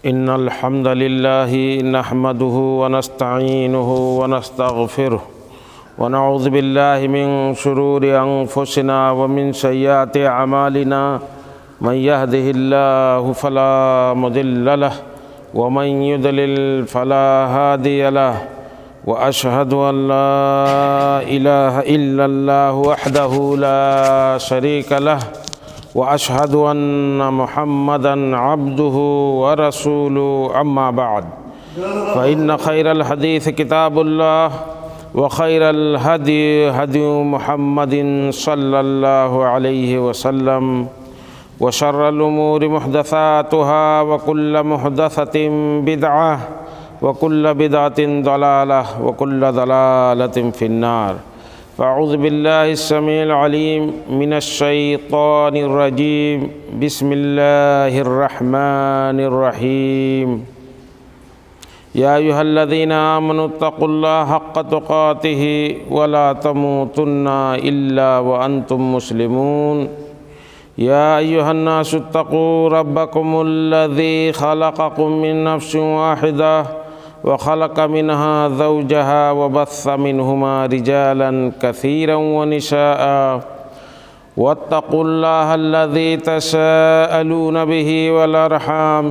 إن الحمد لله نحمده ونستعينه ونستغفره ونعوذ بالله من شرور أنفسنا ومن سيئات أعمالنا من يهده الله فلا مضل له ومن يضلل فلا هادي له وأشهد أن لا إله إلا الله وحده لا شريك له وأشهد أن محمدًا عبده ورسوله أما بعد فإن خير الحديث كتاب الله وخير الهدي هدي محمد صلى الله عليه وسلم وشر الأمور محدثاتها وكل محدثة بدعة وكل بدعة ضلالة وكل ضلالة في النار فأعوذ بالله السميع العليم من الشيطان الرجيم بسم الله الرحمن الرحيم يا أيها الذين آمنوا اتقوا الله حق تقاته ولا تموتن إلا وأنتم مسلمون يا أيها الناس اتقوا ربكم الذي خلقكم من نفس واحدة وخلق منها زوجها وبث منهما رجالا كثيرا ونساء واتقوا الله الذي تساءلون به والأرحام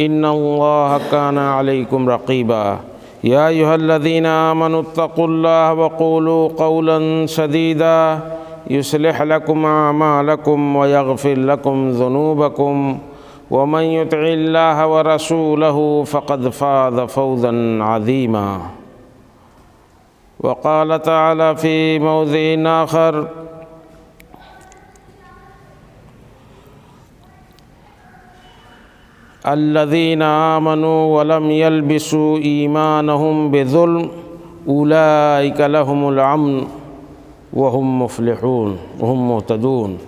إن الله كان عليكم رقيبا يا أيها الذين آمنوا اتقوا الله وقولوا قولا سديدا يصلح لكم أعمالكم ويغفر لكم ذنوبكم ومن يطع الله ورسوله فقد فاز فوزا عظيما وقال تعالى في موضع آخر الذين آمنوا ولم يلبسوا إيمانهم بظلم أولئك لهم الأمن وهم مفلحون وهم مهتدون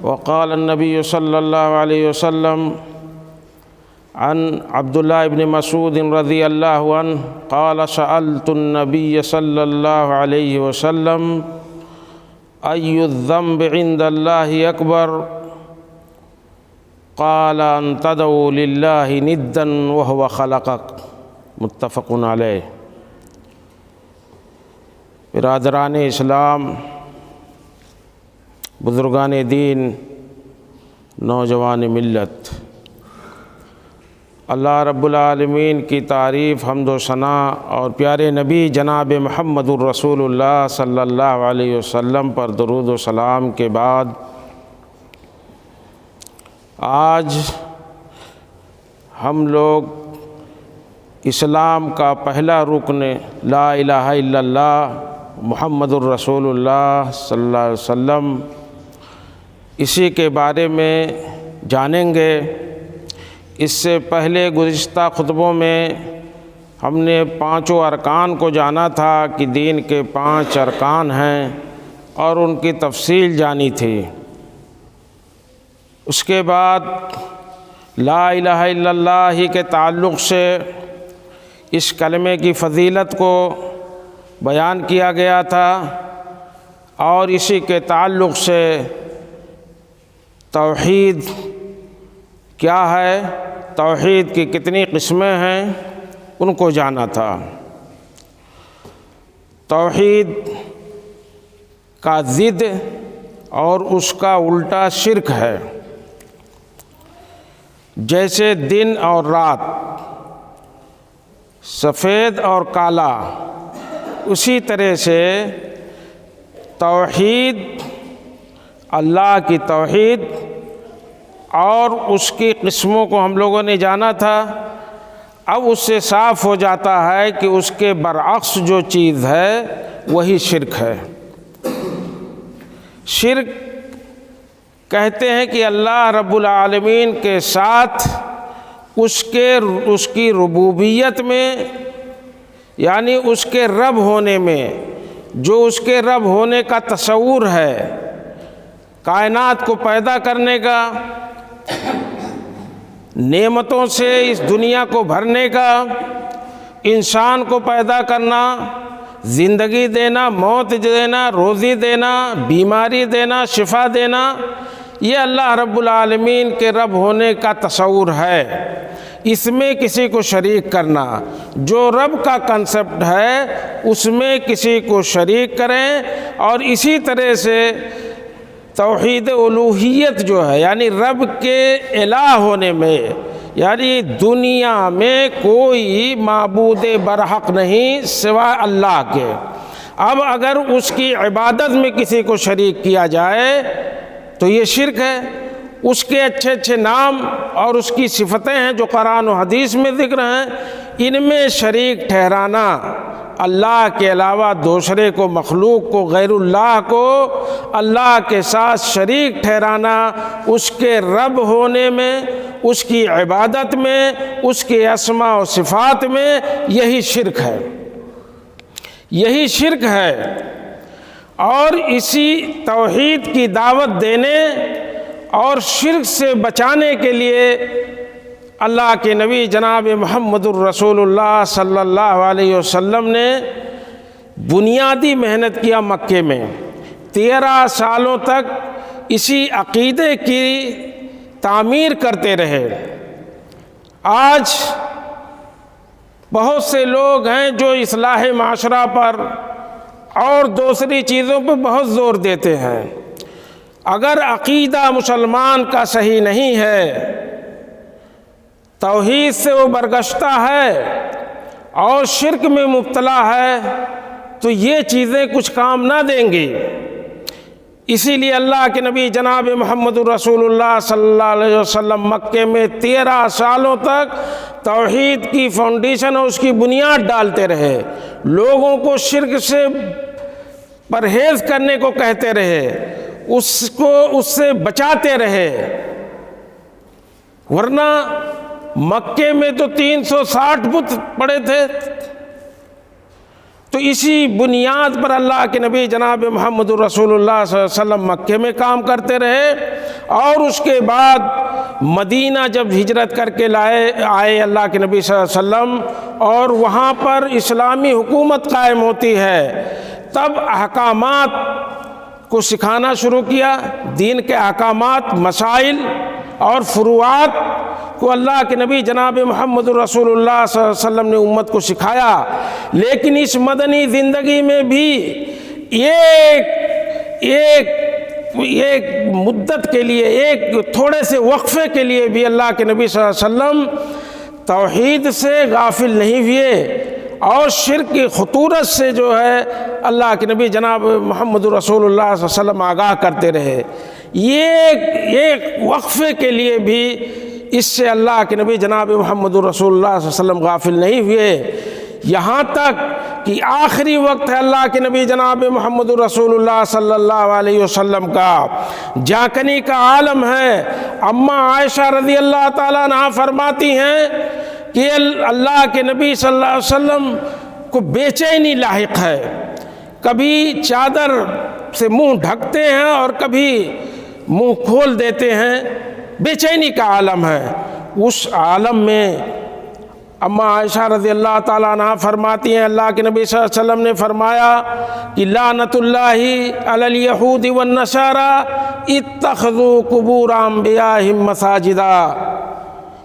وقال النبي صلى الله عليه وسلم عن عبد الله بن مسعود رضي الله عنه قال سألت النبي صلى الله عليه وسلم أي الذنب عند الله أكبر قال أن تدعو لله ندا وهو خلقك متفق علیہ۔ برادران اسلام، بزرگان دین، نوجوان ملت، اللہ رب العالمین کی تعریف، حمد و ثناء اور پیارے نبی جناب محمد الرسول اللہ صلی اللہ علیہ وسلم پر درود و سلام کے بعد آج ہم لوگ اسلام کا پہلا رکن لا الہ الا اللہ محمد الرسول اللہ صلی اللہ علیہ وسلم اسی کے بارے میں جانیں گے۔ اس سے پہلے گزشتہ خطبوں میں ہم نے پانچوں ارکان کو جانا تھا کہ دین کے 5 ارکان ہیں اور ان کی تفصیل جانی تھی۔ اس کے بعد لا الہ الا اللہ ہی کے تعلق سے اس کلمے کی فضیلت کو بیان کیا گیا تھا اور اسی کے تعلق سے توحید کیا ہے، توحید کی کتنی قسمیں ہیں، ان کو جانا تھا۔ توحید کا ضد اور اس کا الٹا شرک ہے۔ جیسے دن اور رات، سفید اور کالا، اسی طرح سے توحید، اللہ کی توحید اور اس کی قسموں کو ہم لوگوں نے جانا تھا۔ اب اس سے صاف ہو جاتا ہے کہ اس کے برعکس جو چیز ہے وہی شرک ہے۔ شرک کہتے ہیں کہ اللہ رب العالمین کے ساتھ اس کی ربوبیت میں، یعنی اس کے رب ہونے میں، جو اس کے رب ہونے کا تصور ہے، کائنات کو پیدا کرنے کا، نعمتوں سے اس دنیا کو بھرنے کا، انسان کو پیدا کرنا، زندگی دینا، موت دینا، روزی دینا، بیماری دینا، شفا دینا، یہ اللہ رب العالمین کے رب ہونے کا تصور ہے، اس میں کسی کو شریک کرنا، جو رب کا کنسپٹ ہے اس میں کسی کو شریک کریں، اور اسی طرح سے توحید الوہیت جو ہے یعنی رب کے الہ ہونے میں، یعنی دنیا میں کوئی معبود برحق نہیں سوائے اللہ کے۔ اب اگر اس کی عبادت میں کسی کو شریک کیا جائے تو یہ شرک ہے۔ اس کے اچھے اچھے نام اور اس کی صفتیں ہیں جو قرآن و حدیث میں ذکر ہیں، ان میں شریک ٹھہرانا، اللہ کے علاوہ دوسرے کو، مخلوق کو، غیر اللہ کو اللہ کے ساتھ شریک ٹھہرانا، اس کے رب ہونے میں، اس کی عبادت میں، اس کے اسماء و صفات میں، یہی شرک ہے، یہی شرک ہے۔ اور اسی توحید کی دعوت دینے اور شرک سے بچانے کے لیے اللہ کے نبی جناب محمد الرسول اللہ صلی اللہ علیہ وسلم نے بنیادی محنت کیا مکے میں، 13 سالوں تک اسی عقیدے کی تعمیر کرتے رہے۔ آج بہت سے لوگ ہیں جو اصلاح معاشرہ پر اور دوسری چیزوں پہ بہت زور دیتے ہیں۔ اگر عقیدہ مسلمان کا صحیح نہیں ہے، توحید سے وہ برگشتہ ہے اور شرک میں مبتلا ہے، تو یہ چیزیں کچھ کام نہ دیں گی۔ اسی لیے اللہ کے نبی جناب محمد الرسول اللہ صلی اللہ علیہ وسلم مکے میں 13 سالوں تک توحید کی فاؤنڈیشن اور اس کی بنیاد ڈالتے رہے، لوگوں کو شرک سے پرہیز کرنے کو کہتے رہے، اس سے بچاتے رہے۔ ورنہ مکے میں تو 360 بت پڑے تھے، تو اسی بنیاد پر اللہ کے نبی جناب محمد الرسول اللہ صلی اللہ علیہ وسلم مکے میں کام کرتے رہے، اور اس کے بعد مدینہ جب ہجرت کر کے آئے اللہ کے نبی صلی اللہ علیہ وسلم، اور وہاں پر اسلامی حکومت قائم ہوتی ہے، تب احکامات کو سکھانا شروع کیا، دین کے احکامات، مسائل اور فروعات کو اللہ کے نبی جناب محمد الرسول اللہ صلی اللہ علیہ وسلم نے امت کو سکھایا۔ لیکن اس مدنی زندگی میں بھی ایک مدت کے لیے، ایک تھوڑے سے وقفے کے لیے بھی اللہ کے نبی صلی اللہ علیہ وسلم توحید سے غافل نہیں ہوئے، اور شرک کی خطورت سے جو ہے اللہ کے نبی جناب محمد رسول اللہ صلی اللہ علیہ وسلم آگاہ کرتے رہے۔ یہ ایک وقفے کے لیے بھی اس سے اللہ کے نبی جناب محمد رسول اللہ صلی اللہ علیہ وسلم غافل نہیں ہوئے، یہاں تک کہ آخری وقت ہے اللہ کے نبی جناب محمد رسول اللہ صلی اللہ علیہ وسلم کا، جاکنی کا عالم ہے۔ اماں عائشہ رضی اللہ تعالیٰ عنہا فرماتی ہیں کہ اللہ کے نبی صلی اللہ علیہ وسلم کو بے چینی لاحق ہے، کبھی چادر سے منہ ڈھکتے ہیں اور کبھی منہ کھول دیتے ہیں، بے چینی کا عالم ہے۔ اس عالم میں اماں عائشہ رضی اللہ تعالیٰ عنہ فرماتی ہیں اللہ کے نبی صلی اللہ علیہ وسلم نے فرمایا کہ لعنت اللہ علی الیہود والنصارى اتخذوا قبور انبیائہم مساجدا۔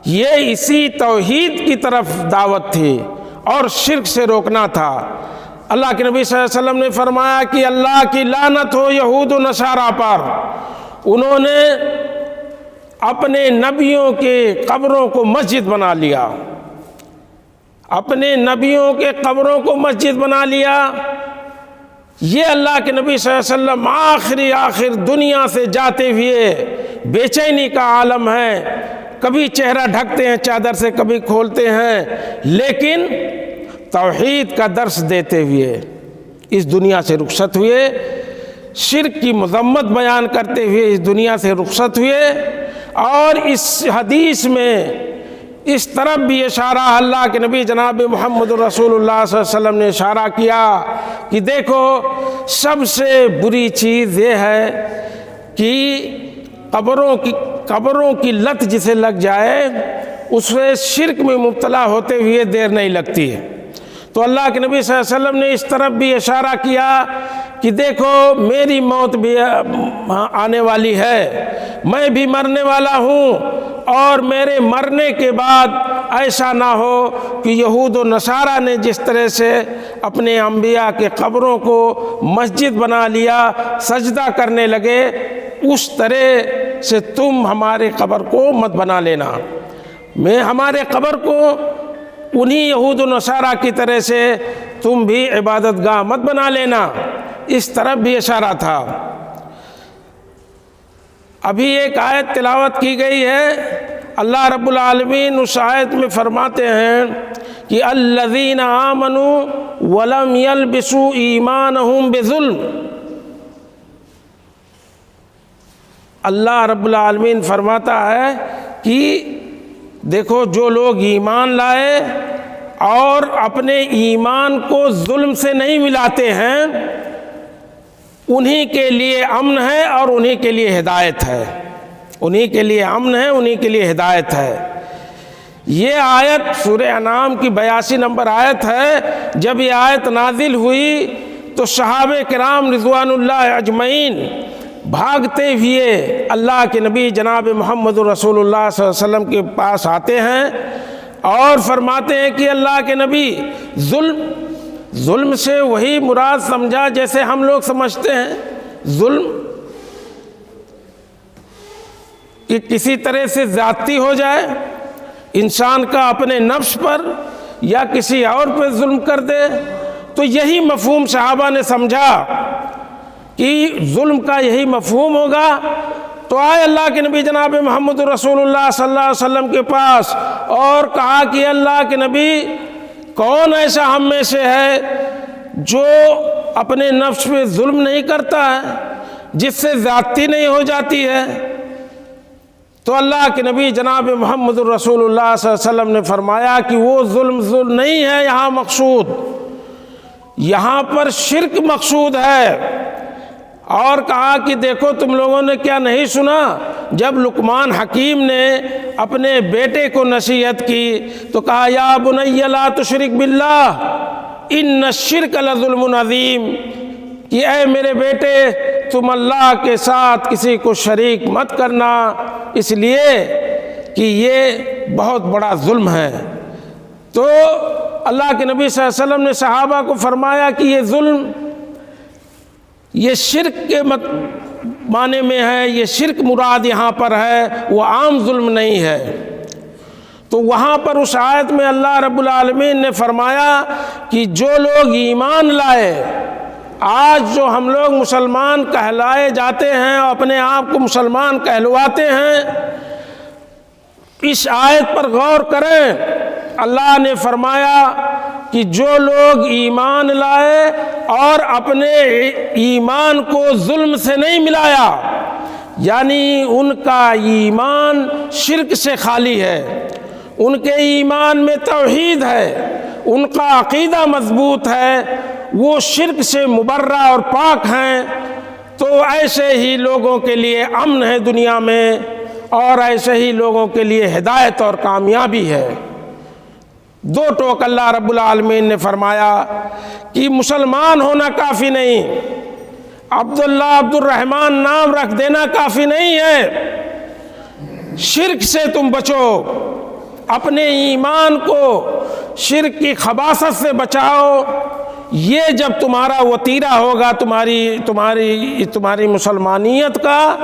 یہ اسی توحید کی طرف دعوت تھی اور شرک سے روکنا تھا۔ اللہ کے نبی صلی اللہ علیہ وسلم نے فرمایا کہ اللہ کی لعنت ہو یہود و نصارہ پر، انہوں نے اپنے نبیوں کے قبروں کو مسجد بنا لیا، اپنے نبیوں کے قبروں کو مسجد بنا لیا۔ یہ اللہ کے نبی صلی اللہ علیہ وسلم آخر دنیا سے جاتے ہوئے بے چینی کا عالم ہے، کبھی چہرہ ڈھکتے ہیں چادر سے، کبھی کھولتے ہیں، لیکن توحید کا درس دیتے ہوئے اس دنیا سے رخصت ہوئے، شرک کی مذمت بیان کرتے ہوئے اس دنیا سے رخصت ہوئے۔ اور اس حدیث میں اس طرف بھی اشارہ اللہ کے نبی جناب محمد رسول اللہ صلی اللہ علیہ وسلم نے اشارہ کیا کہ دیکھو سب سے بری چیز یہ ہے کہ قبروں کی لت جسے لگ جائے اسے شرک میں مبتلا ہوتے ہوئے دیر نہیں لگتی ہے۔ تو اللہ کے نبی صلی اللہ علیہ وسلم نے اس طرف بھی اشارہ کیا کہ دیکھو میری موت بھی آنے والی ہے، میں بھی مرنے والا ہوں، اور میرے مرنے کے بعد ایسا نہ ہو کہ یہود و نصارہ نے جس طرح سے اپنے انبیاء کے قبروں کو مسجد بنا لیا، سجدہ کرنے لگے، اس طرح سے تم ہمارے قبر کو مت بنا لینا۔ میں ہمارے قبر کو انہی یہود و نصارہ کی طرح سے تم بھی عبادت گاہ مت بنا لینا۔ اس طرف بھی اشارہ تھا۔ ابھی ایک آیت تلاوت کی گئی ہے، اللہ رب العالمین اس آیت میں فرماتے ہیں کہ الذین آمنوا ولم یلبسوا ایمانہم بظلم۔ اللہ رب العالمین فرماتا ہے کہ دیکھو جو لوگ ایمان لائے اور اپنے ایمان کو ظلم سے نہیں ملاتے ہیں، انہی کے لیے امن ہے اور انہی کے لیے ہدایت ہے، انہی کے لیے امن ہے، انہی کے لیے ہدایت ہے۔ یہ آیت سورہ انعام کی 82 نمبر آیت ہے۔ جب یہ آیت نازل ہوئی تو صحابہ کرام رضوان اللہ اجمعین بھاگتے ہوئے اللہ کے نبی جناب محمد رسول اللہ صلی اللہ علیہ وسلم کے پاس آتے ہیں اور فرماتے ہیں کہ اللہ کے نبی، ظلم سے وہی مراد سمجھا جیسے ہم لوگ سمجھتے ہیں، ظلم کہ کسی طرح سے زیادتی ہو جائے انسان کا اپنے نفس پر یا کسی اور پہ ظلم کر دے، تو یہی مفہوم صحابہ نے سمجھا کہ ظلم کا یہی مفہوم ہوگا۔ تو آئے اللہ کے نبی جناب محمد رسول اللہ صلی اللہ علیہ وسلم کے پاس اور کہا کہ اللہ کے نبی، کون ایسا ہم میں سے ہے جو اپنے نفس پہ ظلم نہیں کرتا ہے، جس سے زیادتی نہیں ہو جاتی ہے؟ تو اللہ کے نبی جناب محمد رسول اللہ صلی اللہ علیہ وسلم نے فرمایا کہ وہ ظلم نہیں ہے یہاں مقصود، یہاں پر شرک مقصود ہے۔ اور کہا کہ دیکھو تم لوگوں نے کیا نہیں سنا، جب لقمان حکیم نے اپنے بیٹے کو نصیحت کی تو کہا یا بنی لا تشرک باللہ ان الشرک لظلم عظیم، کہ اے میرے بیٹے تم اللہ کے ساتھ کسی کو شریک مت کرنا، اس لیے کہ یہ بہت بڑا ظلم ہے۔ تو اللہ کے نبی صلی اللہ علیہ وسلم نے صحابہ کو فرمایا کہ یہ ظلم یہ شرک کے معنی میں ہے، یہ شرک مراد یہاں پر ہے، وہ عام ظلم نہیں ہے۔ تو وہاں پر اس آیت میں اللہ رب العالمین نے فرمایا کہ جو لوگ ایمان لائے، آج جو ہم لوگ مسلمان کہلائے جاتے ہیں اور اپنے آپ کو مسلمان کہلواتے ہیں، اس آیت پر غور کریں۔ اللہ نے فرمایا کہ جو لوگ ایمان لائے اور اپنے ایمان کو ظلم سے نہیں ملایا، یعنی ان کا ایمان شرک سے خالی ہے، ان کے ایمان میں توحید ہے، ان کا عقیدہ مضبوط ہے، وہ شرک سے مبرہ اور پاک ہیں، تو ایسے ہی لوگوں کے لیے امن ہے دنیا میں، اور ایسے ہی لوگوں کے لیے ہدایت اور کامیابی ہے۔ دو ٹوک اللہ رب العالمین نے فرمایا کہ مسلمان ہونا کافی نہیں، عبداللہ عبد الرحمن نام رکھ دینا کافی نہیں ہے، شرک سے تم بچو، اپنے ایمان کو شرک کی خباثت سے بچاؤ۔ یہ جب تمہارا وتیرہ ہوگا تمہاری مسلمانیت کا،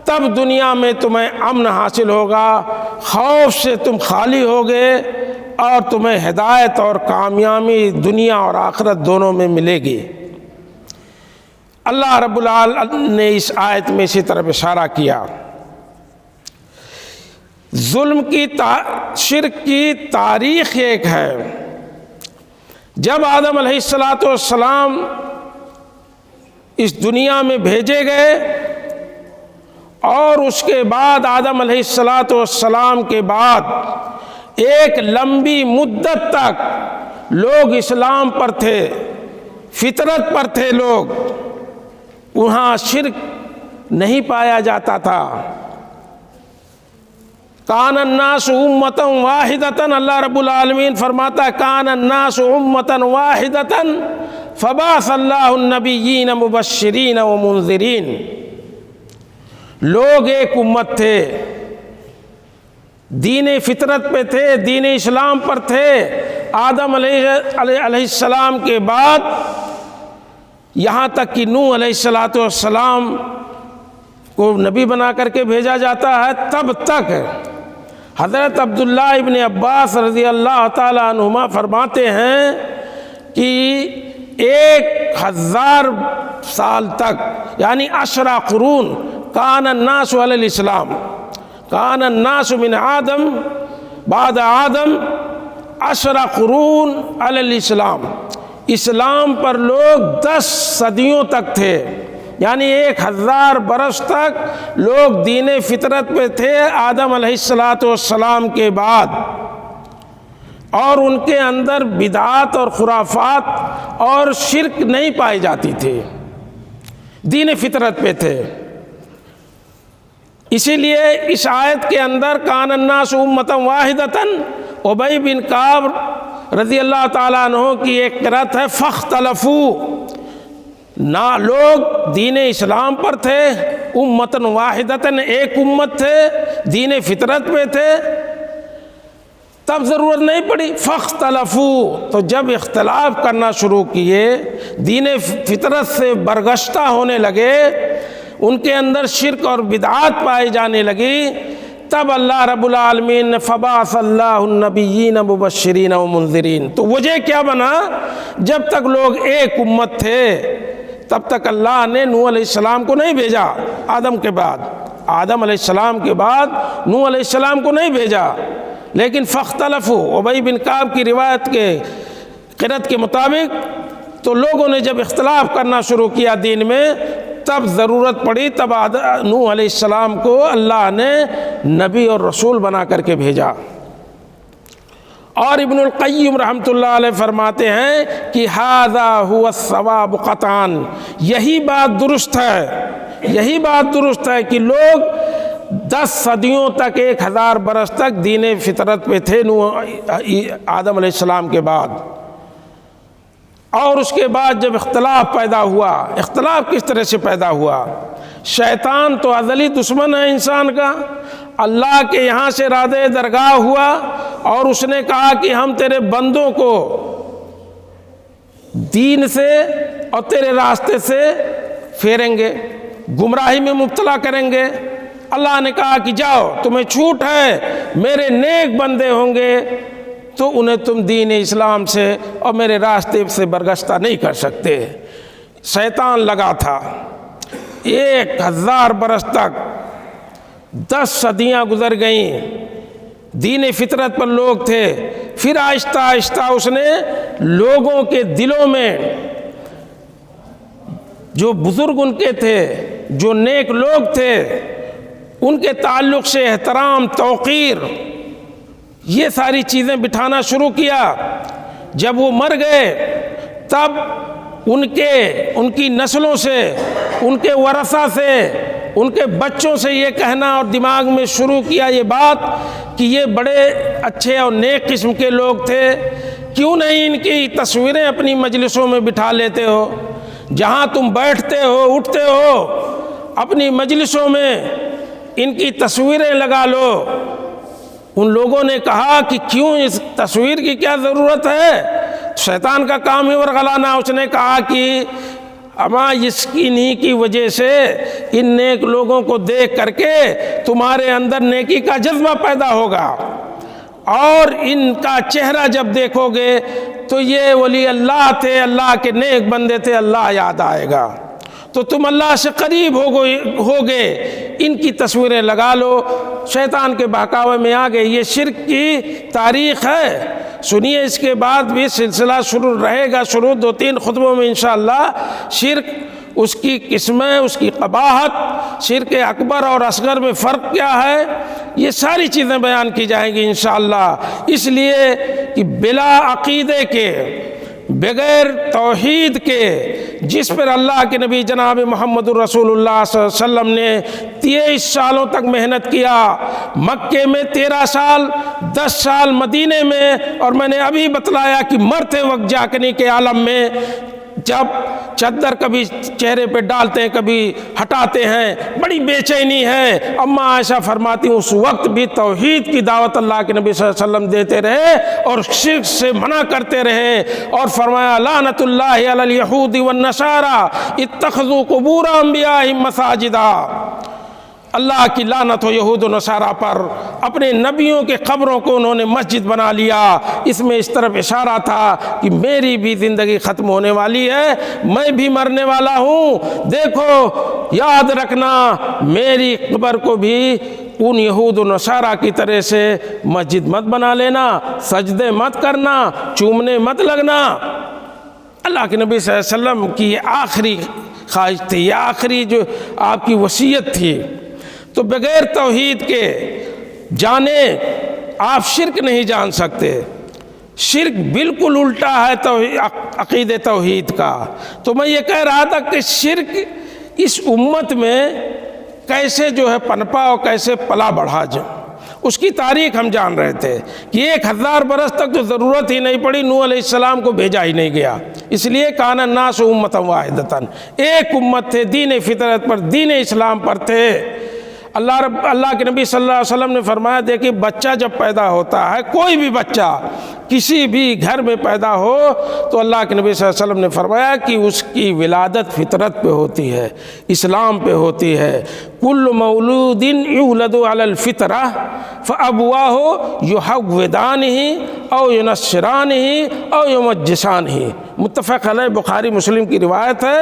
تب دنیا میں تمہیں امن حاصل ہوگا، خوف سے تم خالی ہوگے، اور تمہیں ہدایت اور کامیابی دنیا اور آخرت دونوں میں ملے گی۔ اللہ رب العالمین نے اس آیت میں اسی طرف اشارہ کیا۔ ظلم کی شرک کی تاریخ ایک ہے۔ جب آدم علیہ السلام اس دنیا میں بھیجے گئے، اور اس کے بعد آدم علیہ السلام کے بعد ایک لمبی مدت تک لوگ اسلام پر تھے، فطرت پر تھے لوگ، وہاں شرک نہیں پایا جاتا تھا۔ کان الناس امتا واحدتا، اللہ رب العالمین فرماتا ہے کان الناس امتا واحدتا فبعث اللہ النبیین مبشرین ومنذرین۔ لوگ ایک امت تھے، دین فطرت پہ تھے، دین اسلام پر تھے۔ آدم علیہ السلام کے بعد یہاں تک کہ نوح علیہ السلام کو نبی بنا کر کے بھیجا جاتا ہے، تب تک حضرت عبداللہ ابن عباس رضی اللہ تعالی عنہما فرماتے ہیں کہ 1000 سال تک، یعنی 10 قرون، کان الناس علی الاسلام، کان الناس من آدم بعد آدم 10 قرون علی الاسلام، اسلام پر لوگ 10 صدیوں تک تھے، یعنی 1000 برس تک لوگ دین فطرت پہ تھے آدم علیہ السلام کے بعد، اور ان کے اندر بدعات اور خرافات اور شرک نہیں پائی جاتی تھی، دین فطرت پہ تھے۔ اسی لیے اس آیت کے اندر کان الناس امۃ واحدۃ، ابی بن کعب رضی اللہ تعالیٰ عنہ کی ایک قرأت ہے فاختلفوا، نہ لوگ دین اسلام پر تھے، امۃ واحدۃ، ایک امت تھے، دین فطرت پہ تھے، تب ضرورت نہیں پڑی فاختلفوا، تو جب اختلاف کرنا شروع کیے، دین فطرت سے برگشتہ ہونے لگے، ان کے اندر شرک اور بدعات پائی جانے لگی، تب اللہ رب العالمین نے فبعث اللہ النبیین مبشرین و منذرین۔ تو وجہ کیا بنا؟ جب تک لوگ ایک امت تھے تب تک اللہ نے نوح علیہ السلام کو نہیں بھیجا، آدم کے بعد، آدم علیہ السلام کے بعد نوح علیہ السلام کو نہیں بھیجا، لیکن فاختلفوا، ابی بن کعب کی روایت کے قرأت کے مطابق، تو لوگوں نے جب اختلاف کرنا شروع کیا دین میں، تب ضرورت پڑی، تب نوح علیہ السلام کو اللہ نے نبی اور رسول بنا کر کے بھیجا۔ اور ابن القیم رحمۃ اللہ علیہ فرماتے ہیں کہ ھذا ھو الصواب قطعاً، یہی بات درست ہے، یہی بات درست ہے کہ لوگ 10 صدیوں تک، 1000 برس تک دین فطرت پہ تھے آدم علیہ السلام کے بعد، اور اس کے بعد جب اختلاف پیدا ہوا، اختلاف کس طرح سے پیدا ہوا؟ شیطان تو ازلی دشمن ہے انسان کا، اللہ کے یہاں سے رادے درگاہ ہوا اور اس نے کہا کہ ہم تیرے بندوں کو دین سے اور تیرے راستے سے پھیریں گے، گمراہی میں مبتلا کریں گے۔ اللہ نے کہا کہ جاؤ، تمہیں چھوٹ ہے، میرے نیک بندے ہوں گے تو انہیں تم دین اسلام سے اور میرے راستے سے برگشتہ نہیں کر سکتے۔ شیطان لگا تھا، 1000 برس تک، 10 صدیاں گزر گئیں، دین فطرت پر لوگ تھے، پھر آہستہ آہستہ اس نے لوگوں کے دلوں میں، جو بزرگ ان کے تھے، جو نیک لوگ تھے، ان کے تعلق سے احترام، توقیر، یہ ساری چیزیں بٹھانا شروع کیا۔ جب وہ مر گئے تب ان کی نسلوں سے، ان کے ورثہ سے، ان کے بچوں سے یہ کہنا اور دماغ میں شروع کیا یہ بات کہ یہ بڑے اچھے اور نیک قسم کے لوگ تھے، کیوں نہیں ان کی تصویریں اپنی مجلسوں میں بٹھا لیتے ہو؟ جہاں تم بیٹھتے ہو، اٹھتے ہو، اپنی مجلسوں میں ان کی تصویریں لگا لو۔ ان لوگوں نے کہا کہ کیوں، اس تصویر کی کیا ضرورت ہے؟ شیطان کا کام ہی ورغلانا۔ اس نے کہا کہ اما اس کی انہی کی وجہ سے ان نیک لوگوں کو دیکھ کر کے تمہارے اندر نیکی کا جذبہ پیدا ہوگا، اور ان کا چہرہ جب دیکھو گے تو یہ ولی اللہ تھے، اللہ کے نیک بندے تھے، اللہ یاد آئے گا، تو تم اللہ سے قریب ہوگے۔ ان کی تصویریں لگا لو۔ شیطان کے بہکاوے میں آ گئے۔ یہ شرک کی تاریخ ہے، سنیے، اس کے بعد بھی سلسلہ شروع رہے گا، شروع 2-3 خطبوں میں انشاءاللہ شرک، اس کی قسمیں، اس کی قباحت، شرک اکبر اور اصغر میں فرق کیا ہے، یہ ساری چیزیں بیان کی جائیں گی انشاءاللہ۔ اس لیے کہ بلا عقیدے کے، بغیر توحید کے، جس پر اللہ کے نبی جناب محمد الرسول اللہ صلی اللہ علیہ وسلم نے 23 سالوں تک محنت کیا، مکے میں 13 سال، 10 سال مدینے میں، اور میں نے ابھی بتلایا کہ مرتے وقت جاکنی کے عالم میں جب چادر کبھی چہرے پہ ڈالتے ہیں کبھی ہٹاتے ہیں، بڑی بے چینی ہے۔ اما عائشہ فرماتی ہوں اس وقت بھی توحید کی دعوت اللہ کے نبی صلی اللہ علیہ وسلم دیتے رہے اور شرک سے منع کرتے رہے، اور فرمایا لعنت اللہ علی الیہود والنصارى اتخذوا قبور انبیائہم مساجدا، اللہ کی لعنت ہو یہود و نصارہ پر، اپنے نبیوں کے قبروں کو انہوں نے مسجد بنا لیا۔ اس میں اس طرف اشارہ تھا کہ میری بھی زندگی ختم ہونے والی ہے، میں بھی مرنے والا ہوں، دیکھو یاد رکھنا میری قبر کو بھی ان یہود و نصارہ کی طرح سے مسجد مت بنا لینا، سجدے مت کرنا، چومنے مت لگنا۔ اللہ کے نبی صلی اللہ علیہ وسلم کی یہ آخری خواہش تھی، یہ آخری جو آپ کی وصیت تھی۔ تو بغیر توحید کے جانے آپ شرک نہیں جان سکتے، شرک بالکل الٹا ہے عقید توحید کا۔ تو میں یہ کہہ رہا تھا کہ شرک اس امت میں کیسے جو ہے پنپا اور کیسے پلا بڑھا جائے، اس کی تاریخ ہم جان رہے تھے کہ 1000 برس تک تو ضرورت ہی نہیں پڑی، نوح علیہ السلام کو بھیجا ہی نہیں گیا، اس لیے کان الناس امۃ واحدۃ، ایک امت تھے، دین فطرت پر، دین اسلام پر تھے۔ اللہ کے نبی صلی اللہ علیہ وسلم نے فرمایا دیکھیے بچہ جب پیدا ہوتا ہے، کوئی بھی بچہ کسی بھی گھر میں پیدا ہو تو اللہ کے نبی صلی اللہ علیہ وسلم نے فرمایا کہ اس کی ولادت فطرت پہ ہوتی ہے، اسلام پہ ہوتی ہے۔ کل مولود یولد علی الفطرہ فابواہ یحودانہ او ینصرانہ او یمجسانہ، متفق علیہ، بخاری مسلم کی روایت ہے۔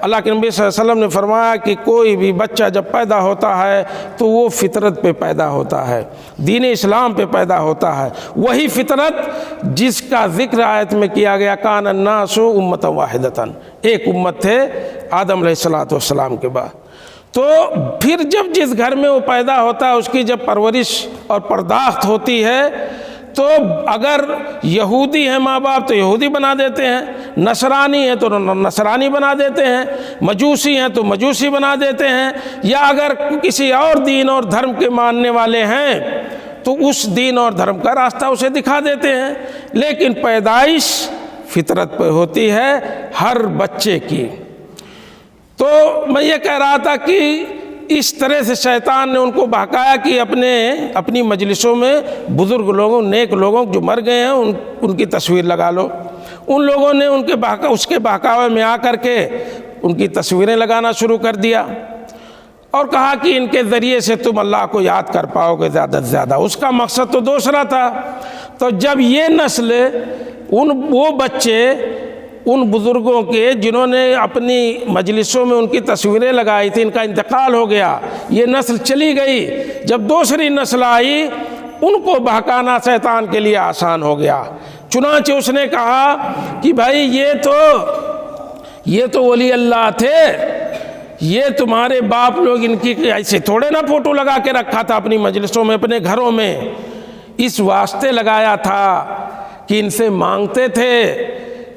اللہ کے نبی صلی اللہ علیہ وسلم نے فرمایا کہ کوئی بھی بچہ جب پیدا ہوتا ہے تو وہ فطرت پہ پیدا ہوتا ہے، دین اسلام پہ پیدا ہوتا ہے، وہی فطرت جس کا ذکر آیت میں کیا گیا کان الناس امۃ واحدۃ، ایک امت تھے آدم علیہ السلام کے بعد۔ تو پھر جب جس گھر میں وہ پیدا ہوتا ہے اس کی جب پرورش اور پرداخت ہوتی ہے تو اگر یہودی ہیں ماں باپ تو یہودی بنا دیتے ہیں، نصرانی ہیں تو نصرانی بنا دیتے ہیں، مجوسی ہیں تو مجوسی بنا دیتے ہیں، یا اگر کسی اور دین اور دھرم کے ماننے والے ہیں تو اس دین اور دھرم کا راستہ اسے دکھا دیتے ہیں، لیکن پیدائش فطرت پہ ہوتی ہے ہر بچے کی۔ تو میں یہ کہہ رہا تھا کہ اس طرح سے شیطان نے ان کو بہکایا کہ اپنی مجلسوں میں بزرگ لوگوں، نیک لوگوں جو مر گئے ہیں ان کی تصویر لگا لو۔ ان لوگوں نے اس کے بہکاوے میں آ کر کے ان کی تصویریں لگانا شروع کر دیا اور کہا کہ ان کے ذریعے سے تم اللہ کو یاد کر پاؤ گے زیادہ سے زیادہ۔ اس کا مقصد تو دوسرا تھا۔ تو جب یہ نسل وہ بچے ان بزرگوں کے جنہوں نے اپنی مجلسوں میں ان کی تصویریں لگائی تھی، ان کا انتقال ہو گیا، یہ نسل چلی گئی، جب دوسری نسل آئی ان کو بہکانا شیطان کے لیے آسان ہو گیا۔ چنانچہ اس نے کہا کہ بھائی یہ تو ولی اللہ تھے، یہ تمہارے باپ لوگ ان کی ایسے تھوڑے نہ فوٹو لگا کے رکھا تھا اپنی مجلسوں میں، اپنے گھروں میں، اس واسطے لگایا تھا کہ ان سے مانگتے تھے،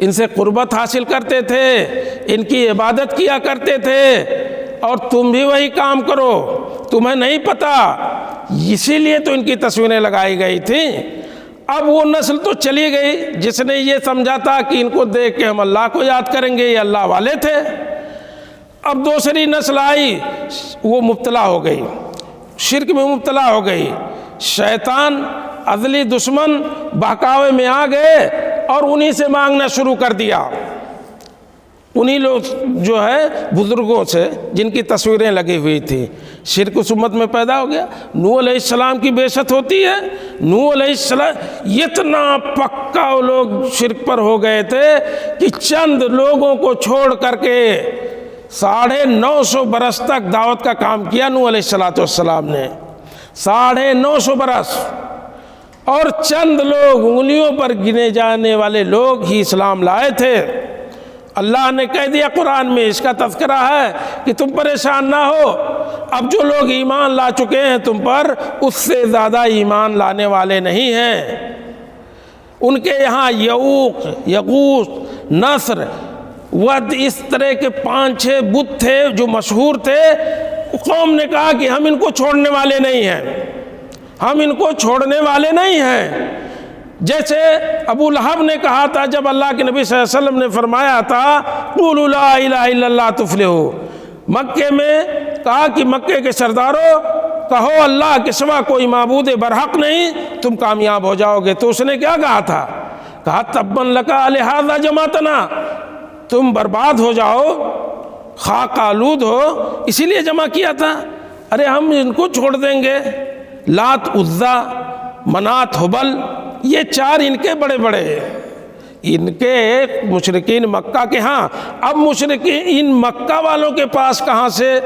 ان سے قربت حاصل کرتے تھے، ان کی عبادت کیا کرتے تھے، اور تم بھی وہی کام کرو، تمہیں نہیں پتہ، اسی لیے تو ان کی تصویریں لگائی گئی تھیں۔ اب وہ نسل تو چلی گئی جس نے یہ سمجھا تھا کہ ان کو دیکھ کے ہم اللہ کو یاد کریں گے، یہ اللہ والے تھے۔ اب دوسری نسل آئی، وہ مبتلا ہو گئی، شرک میں مبتلا ہو گئی، شیطان ازلی دشمن بہکاوے میں آ گئے اور انہی سے مانگنا شروع کر دیا، انہی لوگ جو ہے بزرگوں سے جن کی تصویریں لگی ہوئی تھی۔ شرک اس امت میں پیدا ہو گیا۔ نوح علیہ السلام کی بعثت ہوتی ہے، نوح علیہ السلام اتنا پکا وہ لوگ شرک پر ہو گئے تھے کہ چند لوگوں کو چھوڑ کر کے 950 برس تک دعوت کا کام کیا نوح علیہ السلام نے، 950 برس، اور چند لوگ انگلیوں پر گنے جانے والے لوگ ہی اسلام لائے تھے۔ اللہ نے کہہ دیا قرآن میں، اس کا تذکرہ ہے کہ تم پریشان نہ ہو، اب جو لوگ ایمان لا چکے ہیں تم پر، اس سے زیادہ ایمان لانے والے نہیں ہیں۔ ان کے یہاں یعوق، یغوث، نصر، ود، اس طرح کے 5-6 بت تھے جو مشہور تھے۔ قوم نے کہا کہ ہم ان کو چھوڑنے والے نہیں ہیں، ہم ان کو چھوڑنے والے نہیں ہیں۔ جیسے ابو لہب نے کہا تھا جب اللہ کے نبی صلی اللہ علیہ وسلم نے فرمایا تھا قولوا لا الہ الا اللہ تفلحوا۔ مکے میں کہا کہ مکے کے سرداروں کہو اللہ کے سوا کوئی معبود برحق نہیں، تم کامیاب ہو جاؤ گے۔ تو اس نے کیا کہا تھا؟ کہا تباً لکا لہذا جماعتنا، تم برباد ہو جاؤ، خاک آلود ہو، اسی لیے جمع کیا تھا۔ ارے ہم ان کو چھوڑ دیں گے، لات عزا منات ہبل، یہ چار ان کے بڑے بڑے، ان کے مشرکین مکہ کے ہاں۔ اب مشرکین ان مکہ والوں کے پاس کہاں سے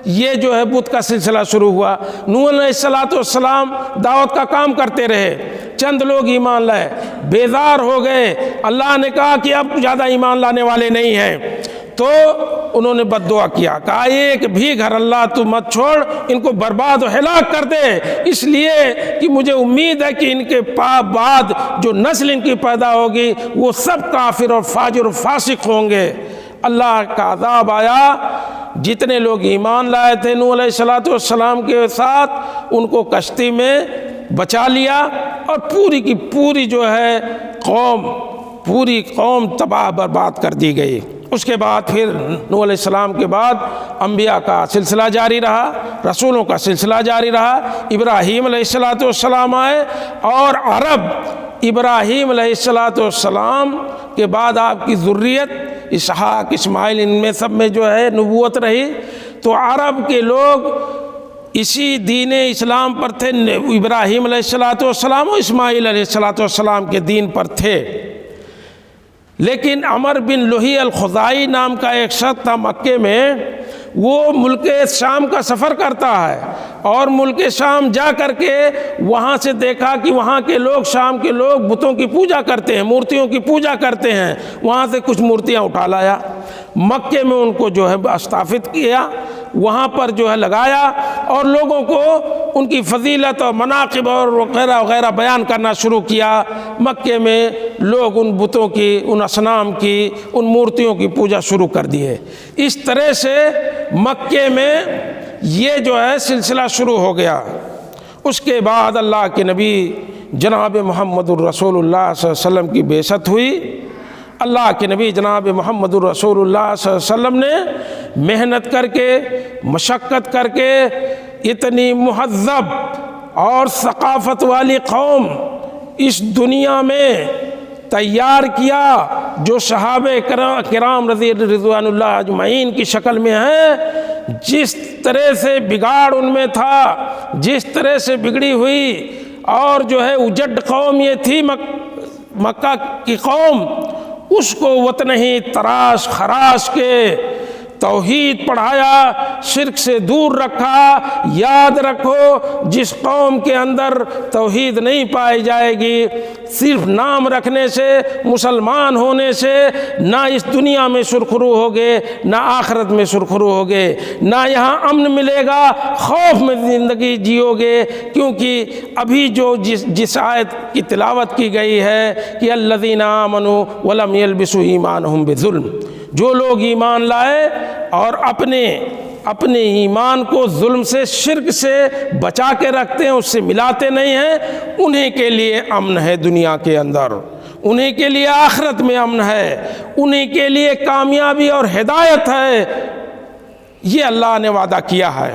یہ جو ہے بت کا سلسلہ شروع ہوا؟ نوح علیہ السلام دعوت کا کام کرتے رہے، چند لوگ ایمان لائے، بیدار ہو گئے، اللہ نے کہا کہ اب زیادہ ایمان لانے والے نہیں ہیں، تو انہوں نے بد دعا کیا، کہا ایک بھی گھر اللہ تو مت چھوڑ، ان کو برباد و ہلاک کر دے، اس لیے کہ مجھے امید ہے کہ ان کے بعد جو نسل ان کی پیدا ہوگی وہ سب کافر اور فاجر و فاسق ہوں گے۔ اللہ کا عذاب آیا، جتنے لوگ ایمان لائے تھے نوح علیہ السلام کے ساتھ ان کو کشتی میں بچا لیا، اور پوری کی پوری جو ہے پوری قوم تباہ برباد کر دی گئی۔ اس کے بعد پھر نوح علیہ السلام کے بعد انبیاء کا سلسلہ جاری رہا، رسولوں کا سلسلہ جاری رہا۔ ابراہیم علیہ السلام آئے، اور عرب ابراہیم علیہ السلام کے بعد آپ کی ذریت اسحاق اسماعیل ان میں سب میں جو ہے نبوت رہی، تو عرب کے لوگ اسی دین اسلام پر تھے، ابراہیم علیہ السلام و اسماعیل علیہ السلام کے دین پر تھے۔ لیکن عمر بن لوہی الخزاعی نام کا ایک شخص تھا مکے میں، وہ ملک شام کا سفر کرتا ہے، اور ملک شام جا کر کے وہاں سے دیکھا کہ وہاں کے لوگ، شام کے لوگ بتوں کی پوجا کرتے ہیں، مورتیوں کی پوجا کرتے ہیں۔ وہاں سے کچھ مورتیاں اٹھا لایا، مکے میں ان کو جو ہے استھاپت کیا، وہاں پر جو ہے لگایا، اور لوگوں کو ان کی فضیلت اور مناقب اور وغیرہ وغیرہ بیان کرنا شروع کیا۔ مکے میں لوگ ان بتوں کی، ان اصنام کی، ان مورتیوں کی پوجا شروع کر دیے۔ اس طرح سے مکے میں یہ جو ہے سلسلہ شروع ہو گیا۔ اس کے بعد اللہ کے نبی جناب محمد الرسول اللہ صلی اللہ علیہ وسلم کی بعثت ہوئی۔ اللہ کے نبی جناب محمد الرسول اللہ صلی اللہ علیہ وسلم نے محنت کر کے، مشقت کر کے، اتنی مہذب اور ثقافت والی قوم اس دنیا میں تیار کیا، جو صحابہ کرام رضوان اللہ اجمعین کی شکل میں ہیں۔ جس طرح سے بگاڑ ان میں تھا، جس طرح سے بگڑی ہوئی اور جو ہے اجڑ قوم یہ تھی مکہ کی قوم، اس کو وطن ہی تراش خراش کے توحید پڑھایا، شرک سے دور رکھا۔ یاد رکھو، جس قوم کے اندر توحید نہیں پائی جائے گی، صرف نام رکھنے سے، مسلمان ہونے سے نہ اس دنیا میں سرخرو ہوگے، نہ آخرت میں سرخرو ہوگے، نہ یہاں امن ملے گا، خوف میں زندگی جیو گے۔ کیونکہ ابھی جو جس آیت کی تلاوت کی گئی ہے کہ الذین آمنوا ولم یلبسوا ایمانہم بظلم، جو لوگ ایمان لائے اور اپنے ایمان کو ظلم سے، شرک سے بچا کے رکھتے ہیں، اس سے ملاتے نہیں ہیں، انہیں کے لیے امن ہے دنیا کے اندر، انہیں کے لیے آخرت میں امن ہے، انہیں کے لیے کامیابی اور ہدایت ہے۔ یہ اللہ نے وعدہ کیا ہے۔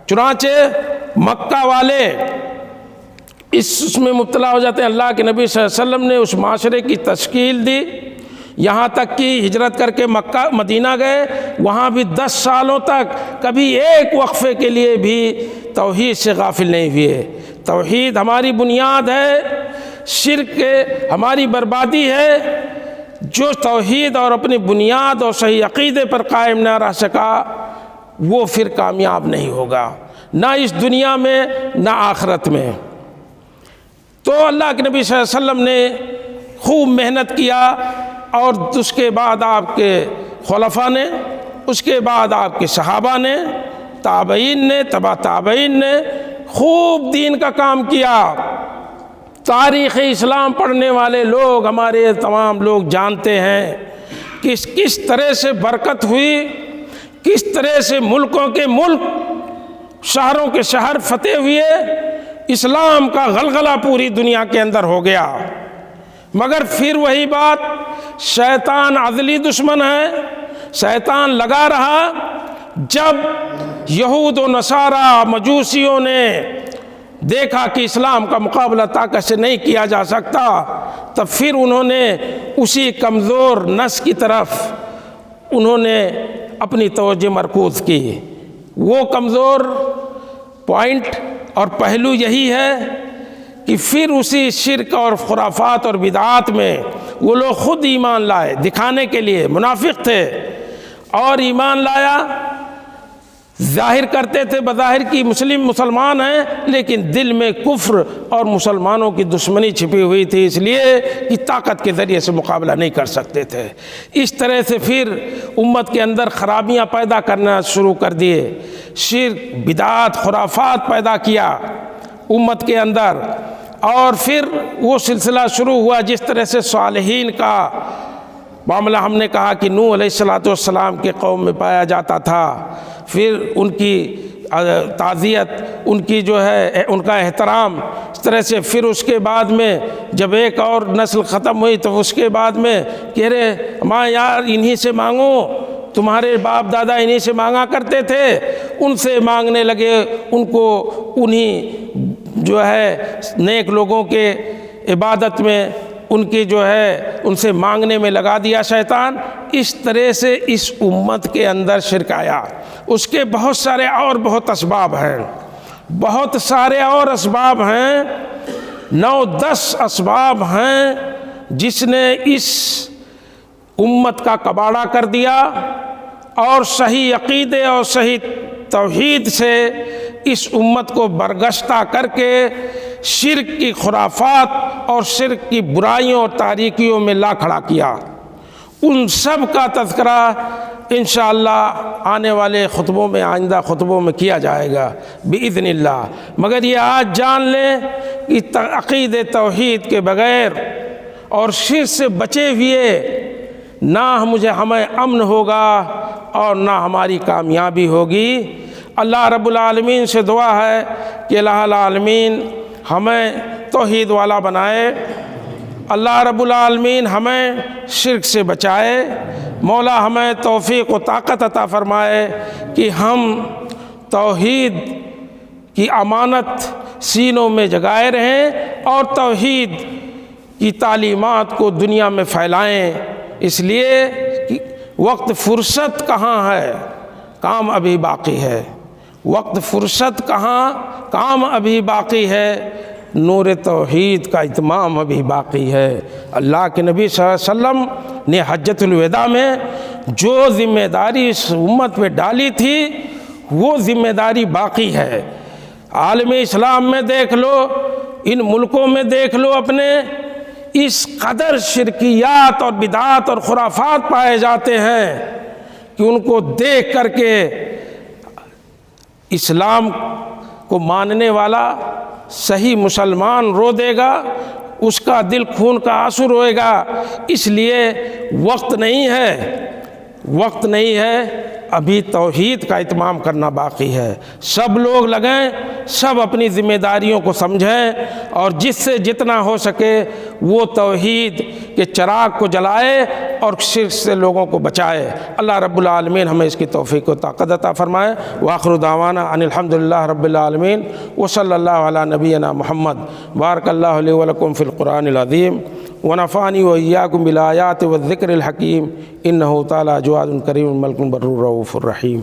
چنانچہ مکہ والے اس میں مبتلا ہو جاتے ہیں۔ اللہ کے نبی صلی اللہ علیہ وسلم نے اس معاشرے کی تشکیل دی، یہاں تک کہ ہجرت کر کے مدینہ گئے، وہاں بھی 10 سالوں تک کبھی ایک وقفے کے لیے بھی توحید سے غافل نہیں ہوئے۔ توحید ہماری بنیاد ہے، شرک ہماری بربادی ہے۔ جو توحید اور اپنی بنیاد اور صحیح عقیدے پر قائم نہ رہ سکا، وہ پھر کامیاب نہیں ہوگا، نہ اس دنیا میں نہ آخرت میں۔ تو اللہ کے نبی صلی اللہ علیہ وسلم نے خوب محنت کیا، اور اس کے بعد آپ کے خلفاء نے، اس کے بعد آپ کے صحابہ نے، تابعین نے، تبع تابعین نے خوب دین کا کام کیا۔ تاریخ اسلام پڑھنے والے لوگ، ہمارے تمام لوگ جانتے ہیں کہ کس طرح سے برکت ہوئی، کس طرح سے ملکوں کے ملک، شہروں کے شہر فتح ہوئے، اسلام کا غلغلہ پوری دنیا کے اندر ہو گیا۔ مگر پھر وہی بات، شیطان عدلی دشمن ہے، شیطان لگا رہا۔ جب یہود و نصارہ مجوسیوں نے دیکھا کہ اسلام کا مقابلہ طاقت سے نہیں کیا جا سکتا، تب پھر انہوں نے اسی کمزور نس کی طرف انہوں نے اپنی توجہ مرکوز کی۔ وہ کمزور پوائنٹ اور پہلو یہی ہے کہ پھر اسی شرک اور خرافات اور بدعات میں وہ لوگ خود ایمان لائے، دکھانے کے لیے منافق تھے، اور ایمان لایا، ظاہر کرتے تھے بظاہر کی مسلمان ہیں، لیکن دل میں کفر اور مسلمانوں کی دشمنی چھپی ہوئی تھی، اس لیے کہ طاقت کے ذریعے سے مقابلہ نہیں کر سکتے تھے۔ اس طرح سے پھر امت کے اندر خرابیاں پیدا کرنا شروع کر دیے، شرک بدعات خرافات پیدا کیا امت کے اندر، اور پھر وہ سلسلہ شروع ہوا جس طرح سے صالحین کا معاملہ ہم نے کہا کہ نوح علیہ السلام کے قوم میں پایا جاتا تھا، پھر ان کی تعزیت، ان کی جو ہے ان کا احترام، اس طرح سے پھر اس کے بعد میں جب ایک اور نسل ختم ہوئی تو اس کے بعد میں کہہ رہے ماں یار انہی سے مانگو، تمہارے باپ دادا انہی سے مانگا کرتے تھے، ان سے مانگنے لگے، ان کو انہی جو ہے نیک لوگوں کے عبادت میں ان کی جو ہے ان سے مانگنے میں لگا دیا شیطان۔ اس طرح سے اس امت کے اندر شرک آیا۔ اس کے بہت سارے اور بہت اسباب ہیں، بہت سارے اور اسباب ہیں، 9-10 اسباب ہیں جس نے اس امت کا کباڑہ کر دیا، اور صحیح عقیدے اور صحیح توحید سے اس امت کو برگشتہ کر کے شرک کی خرافات اور شرک کی برائیوں اور تاریکیوں میں لا کھڑا کیا۔ ان سب کا تذکرہ انشاءاللہ آنے والے خطبوں میں، آئندہ خطبوں میں کیا جائے گا بإذن اللہ۔ مگر یہ آج جان لیں کہ عقید توحید کے بغیر اور شرک سے بچے ہوئے نہ ہمیں امن ہوگا اور نہ ہماری کامیابی ہوگی۔ اللہ رب العالمین سے دعا ہے کہ الہ العالمین ہمیں توحید والا بنائے، اللہ رب العالمین ہمیں شرک سے بچائے، مولا ہمیں توفیق و طاقت عطا فرمائے کہ ہم توحید کی امانت سینوں میں جگائے رہیں اور توحید کی تعلیمات کو دنیا میں پھیلائیں، اس لیے کہ وقت فرصت کہاں ہے، کام ابھی باقی ہے، وقت فرصت کہاں، کام ابھی باقی ہے، نور توحید کا اتمام ابھی باقی ہے۔ اللہ کے نبی صلی اللہ علیہ وسلم نے حجۃ الوداع میں جو ذمہ داری اس امت پہ ڈالی تھی وہ ذمہ داری باقی ہے۔ عالم اسلام میں دیکھ لو، ان ملکوں میں دیکھ لو اپنے، اس قدر شرکیات اور بدعات اور خرافات پائے جاتے ہیں کہ ان کو دیکھ کر کے اسلام کو ماننے والا صحیح مسلمان رو دے گا، اس کا دل خون کا آنسو روئے گا۔ اس لیے وقت نہیں ہے، ابھی توحید کا اتمام کرنا باقی ہے۔ سب لوگ لگیں، سب اپنی ذمہ داریوں کو سمجھیں، اور جس سے جتنا ہو سکے وہ توحید کے چراغ کو جلائے اور شرک سے لوگوں کو بچائے۔ اللہ رب العالمین ہمیں اس کی توفیق و طاقت عطا فرمائے۔ وآخر دعوانا ان الحمدللہ رب العالمین، وصلی اللہ علی نبینا محمد۔ بارک اللہ لی ولکم فی القرآن العظیم، ونفعنی وإیاکم بالآیات والذکر الحکیم، انہ تعالی جواد کریم ملک بر رؤوف الرحیم۔